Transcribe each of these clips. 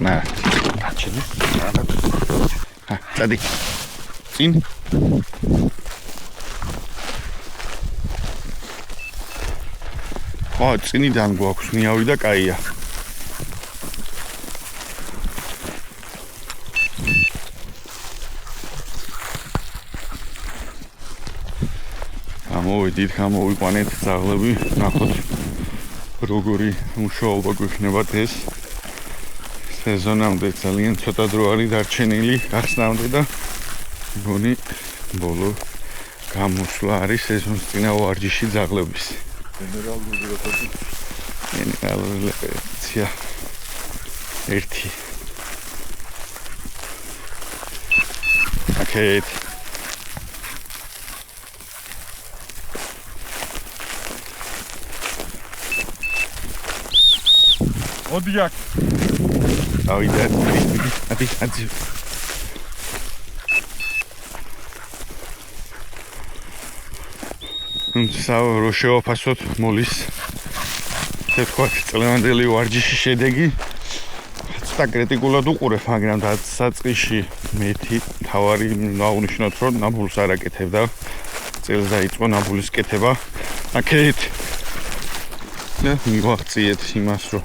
Na, achili. Ha, tadi. Წინ. ხო, წინიდან გვაქვს ნიავი და კაია. გამოვიდით, გამოვიყვანეთ ძაღლები, ნახოთ როგორი მუშაობა გვექნება ეს. სეზონამდე ძალიან ცოტა დრო არის დარჩენილი გახსნამდე და მგონი ბოლო გამოსვლა არის სეზონის წინა ვარჯიში ძაღლების. გენერალური რეპეტიცია ერთი. აკეთ. ოდიაკ. ავიდა, ათი. რო შევაფასოთ მოლის თეთრ წლევანდელი ვარჯიში შედეგი ცოტა კრიტიკულად უყურებ, მაგრამ საწყისში მეთი თავარი დაუნიშნოთ, რომ ნაბულს არ აკეთებდა. წელს დაიწყო ნაბულის კეთება. აკეთ. და მივაღწიეთ იმას, რომ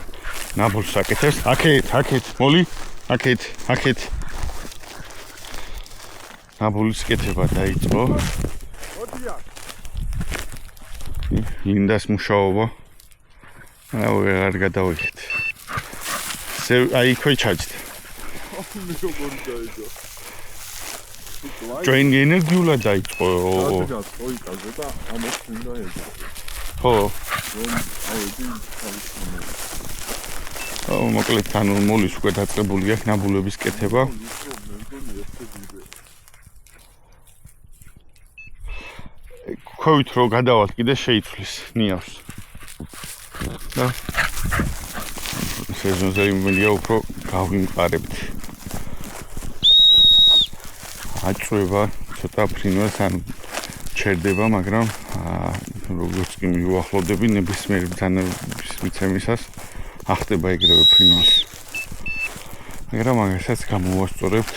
ნაბულს აკეთებს. აკეთ, მოლი. აკეთ. ნაბულის კეთება დაიწყო. ლინდას მუშაობა. არ გადავიდეთ. აი იქ ჩაჯდა. დრეინ ენერგიულად დაიწყო. ოიკაზე და ამას უნდა ეძა. ხო. რომ მოკლედ ანუ მოლის უკვე დაწყებული აქვს ნაბულების კეთება. ქვევით რო გადავალთ კიდე შეიცვლის ნიავს. და სეზონზე იმენია უფრო გავიმყარებთ. აწვევა ცოტა ფრინველს ან ჩერდება, მაგრამ როგორც კი მივახლოვდები ნებისმიერ ბრძანების მიცემისას ახტება ეგრევე ფრინველს. მაგრამ მაგასაც გამოვასწორებთ.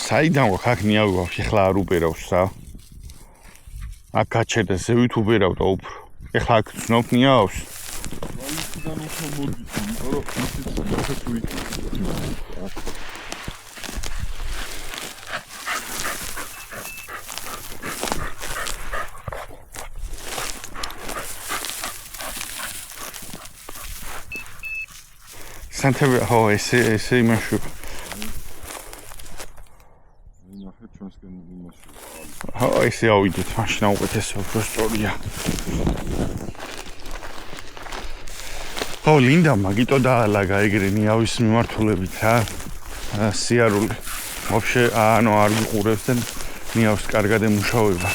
საიდან ვახ ნიავი ვაფშე ხლა არ უბერავს რა. აქ გაჩერდა ზევით უბერავდა უფრო. ეხლა აქ ცნობ ნიავს. აიციდან უფრო მოდის, იმიტომ რომ ისიც ისეთ ვიკი. სანთები ხო ესე იმაში ესე ავიდეთ, მაშინ აუკეთესო უფრო სწორია. ხო, ლინდა მაგიტო დაალაგა ეგრე ნიავის მიმართულებით რა. სიარული. ვაფშე ანუ არ გიყურებს და ნიავს კარგად ემუშავება.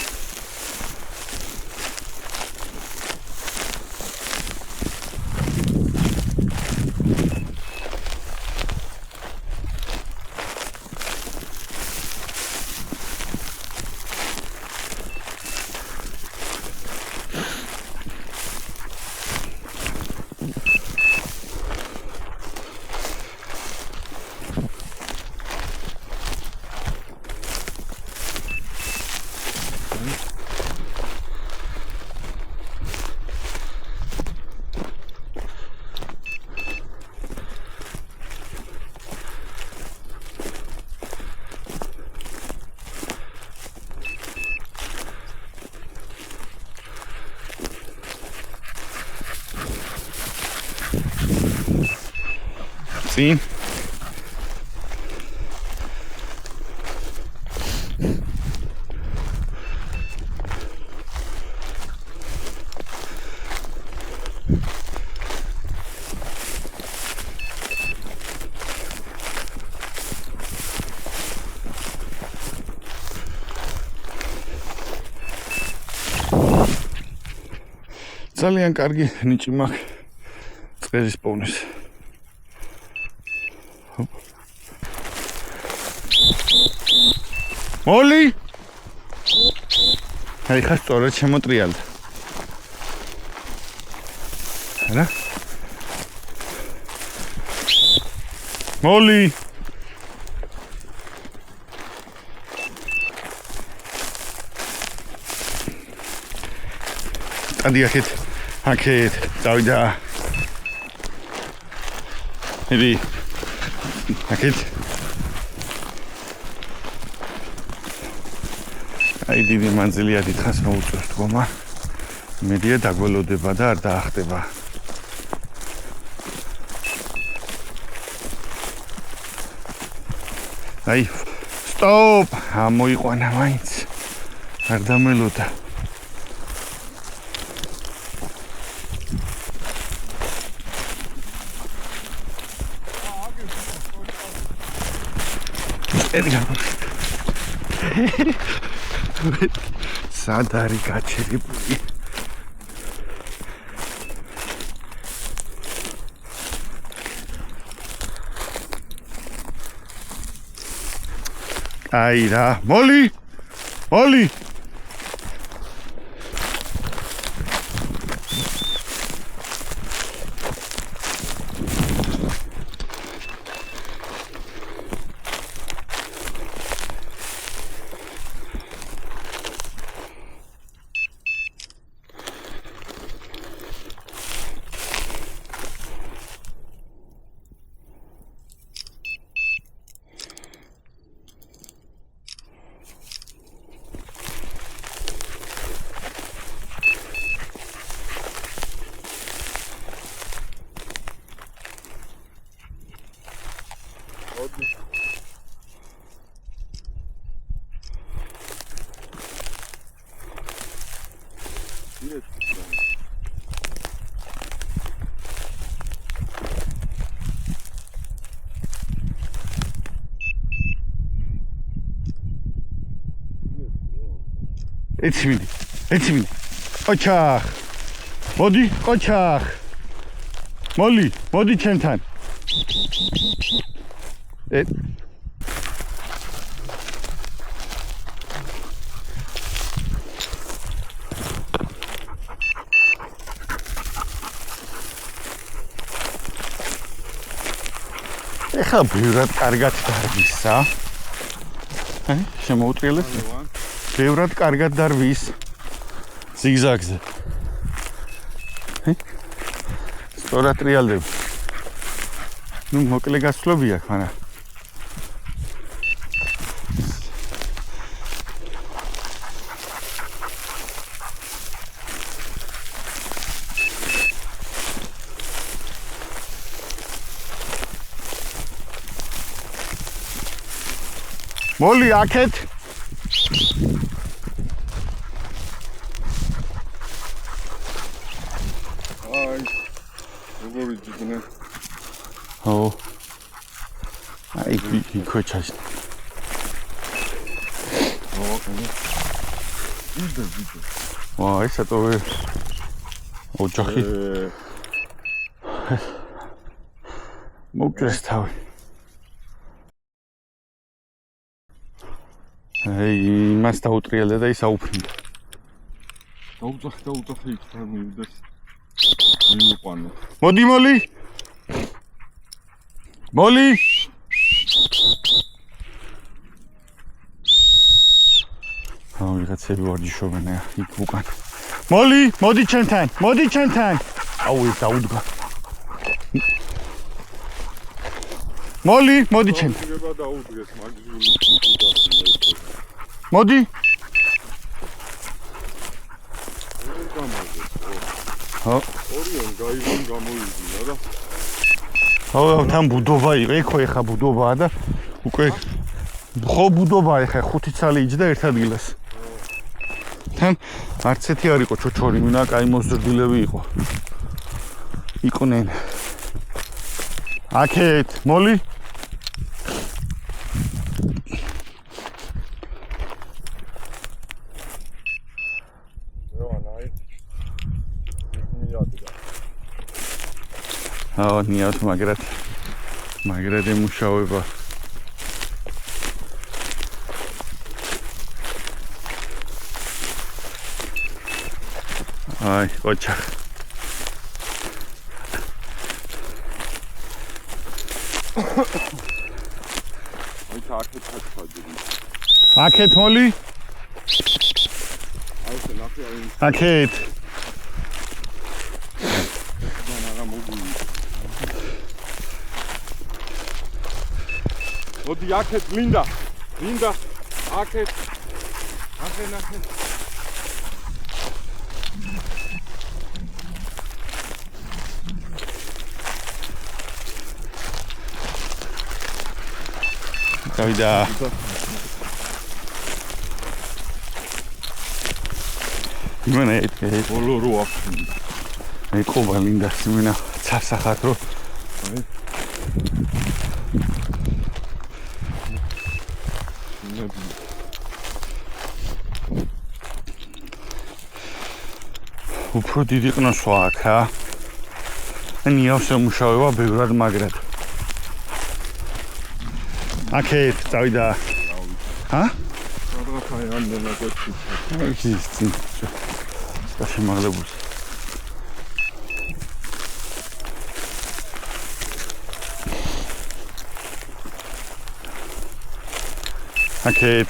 წინ. ძალიან კარგი ნიჭი მაქვს წყერის პოვნის. მოლი! აი ხა სწორად შემოტრიალდა. რა? მოლი! ადი აქეთ დავიდა. იდი. აქეთ. აი დიდი მანძილია დიდხანს მოუწევს დგომა. მედია დაგველოდება და არ დაახტება. აი სტოპ! ამოიყვანა მაინც. არ დამელოდა. სად არის გაჩერებული? აი რა, მოლი! მოლი! ეცმინი. ოჩახ. მოდი, ოჩახ. მოლი, მოდი ჩემთან. ეხლა ბევრად კარგად დარვისა. შემოუტრიალეთ. ბევრად კარგად დარვის ზიგზაგზე. სწორად ტრიალდები. ნუ მოკლე გასვლებია, მაგრამ მოლი აქეთ აი იქოჩას ესა то ოჯახი მოგჭრეს თავი აი მას დაუტრიალდა და ის აუფრინდა დაუძახი იქ თან მივიდეს მიუყვანო მოდი მოლი მოლი ვიღაცები ვარჯიშობენ იქ უკან მოლი მოდი ჩემთან აუ ეს დაუდგა მოლი მოდი ჩემთან მოდი ორიონ გაიგონ გამოიძინა და ხო, თან ბუდობა იყო, იქ ხო ეხა ბუდობაა და უკვე ხო ბუდობაა ეხა 5 ცალი იჯდა ერთ ადგილას. თან არც ერთი არ იყო ჩოჩორი, მინა კაი მოზრდილები იყო. იყვნენ. აქეთ, მოლი? ნიავთ მაგრად ემუშავება. აი, ოჩახ. აქეთ მოლი? აქეთ. მოდი აქეთ ლინდა აქეთ გავიდა იმენა ბოლო რო აქვს ეკობა ლინდას იმენა ცასახად რო უფრო დიდი ყნოსვა აქვს რა. ნიავს ემუშავება ბევრად მაგრად. აქეთ წავიდა. ჰა? რაღაცა ამდენად გოჩი. ის წინ. შემაღლებული. აქეთ.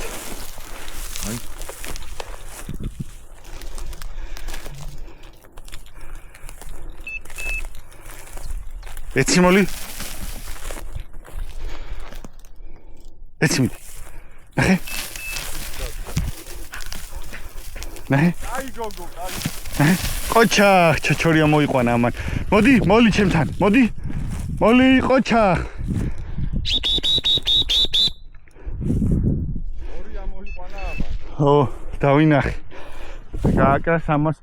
აი. ეცი მოლი? ეცი მიდი. ნახე? ნახე? აი გოგო, აი. ნახე? ყოჩა, ჩოჩორია მოიყვანა ამან. მოდი, მოლი ჩემთან, მოდი. მოლი, ყოჩა. ორია მოიყვანა ამან. ო, დავინახე. გააკრას ამას.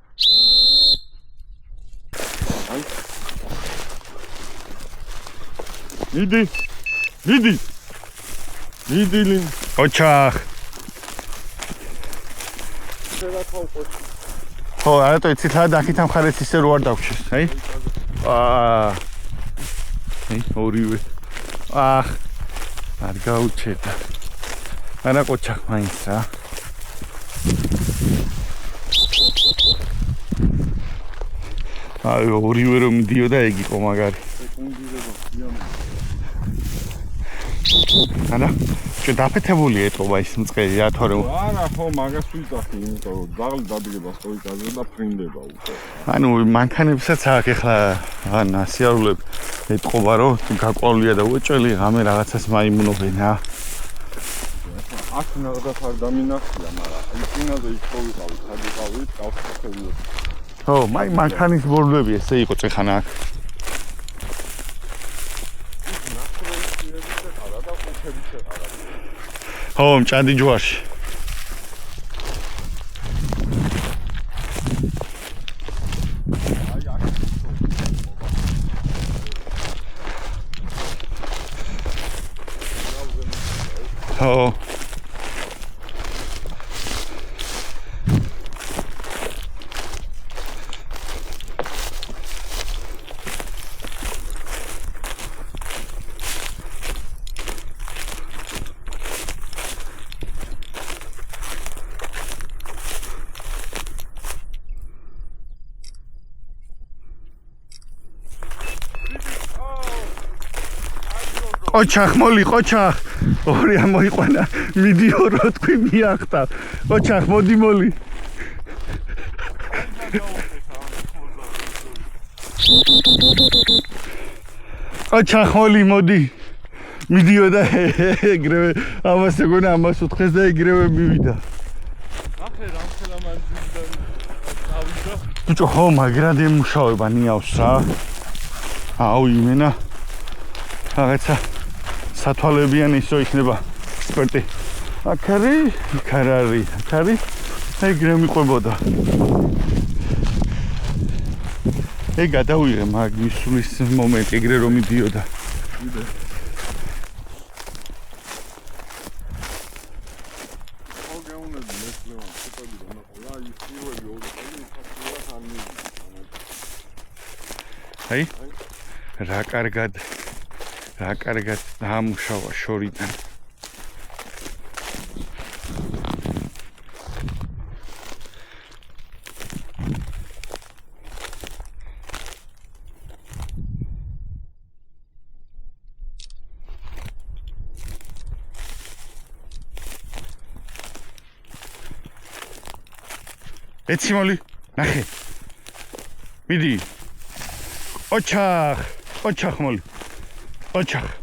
აი. მიდი ლინ ოჩახ ხო არა თუ იცით რა დახით ამ ხარეს ისე რო არ დავქშეს აი აი ორივე არ გაუჩერდა არა ოჩახ მაინც რა აი ორივე რომ მიდიოდა ეგ იყო მაგარი ანა ჩვენ დაფეთებული ეტყობა ის მწყერი რა თორე არა ხო მაგას ვიტახი იმიტომ რომ ძაღლი დადგება სკოლიკაზე და ფრინდება უკვე ანუ მანქანებსაც აქვს ეხლა ანა სიარულები ეტყობა რომ გაყოლია და უეჭველი ღამე რაღაცას მაიმუნობენ რა აქ ნახოთ არ დამინახია მაგრამ აი წინაზე იქ ვიყავი სადიყავი გავხსენე ხო მანქანის ბორდები ესე იყო წეხანა აქ ხო, მჭადი ჯვარში. ხო. ოჩახ მოლი ყოჩახ ორია მოიყვანა მიდიო რო თქვი მიახტა ოჩახ მოდი მოლი ოჩახ მოლი მოდი მიდიო და ეგრევე ამას ეგონა ამას უთხეს და ეგრევე მივიდა ახლა რამხელა მანძილიდან ავიდა ბიჭო ხო მაგრად ემუშავება ნიავს რა აუ იმენა რაღაცა სათვალებიანი ისო იქნება სპორტი. აქ არის, იქ არ არის, აქ არის. ეგრე მიყვებოდა. ეგ გადავიღე მაგ მისulis მომენტი ეგრე რომ მიდიოდა. აი რა კარგად დაამუშავა შორიდან. ეცი მოლი, ნახე. მიდი. ოჩახ მოლი. ოჩახ.